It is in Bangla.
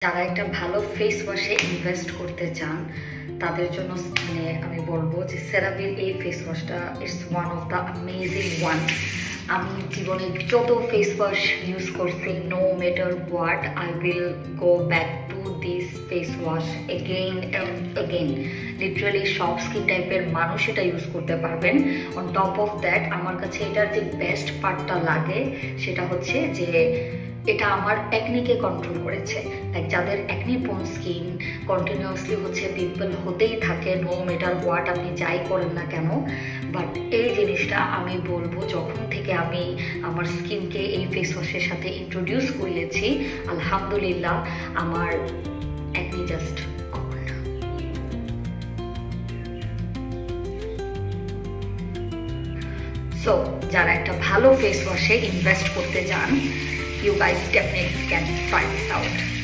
যারা একটা ভালো ফেস ওয়াশে ইনভেস্ট করতে চান তাদের জন্য আমি বলবো যে সেরাভির এই ফেস ওয়াশটা it's one of the amazing one. আমি জীবনে যত ফেস ওয়াশ ইউজ করছি, no matter what, I will go back to this face wash again and again. Literally সব স্কিন টাইপের মানুষ এটা ইউজ করতে পারবেন। অন টপ অফ দ্যাট আমার কাছে এটার যে বেস্ট পার্টটা লাগে সেটা হচ্ছে যে এটা আমার অ্যাকনিকে কন্ট্রোল করেছে। লাইক যাদের অ্যাকনি প্রোন স্কিন, কন্টিনিউয়াসলি হচ্ছে পিম্পল হতেই থাকে, নো ম্যাটার হোয়াট আপনি যাই করেন না কেন, বাট এই জিনিসটা আমি বলবো যখন থেকে আমি আমার স্কিনকে এই ফেস ওয়াশের সাথে ইন্ট্রোডিউস করিয়েছি, আলহামদুলিল্লাহ আমার অ্যাকনি জাস্ট গন। সো যারা একটা ভালো ফেস ওয়াশে ইনভেস্ট করতে চান, you guys definitely can try this out.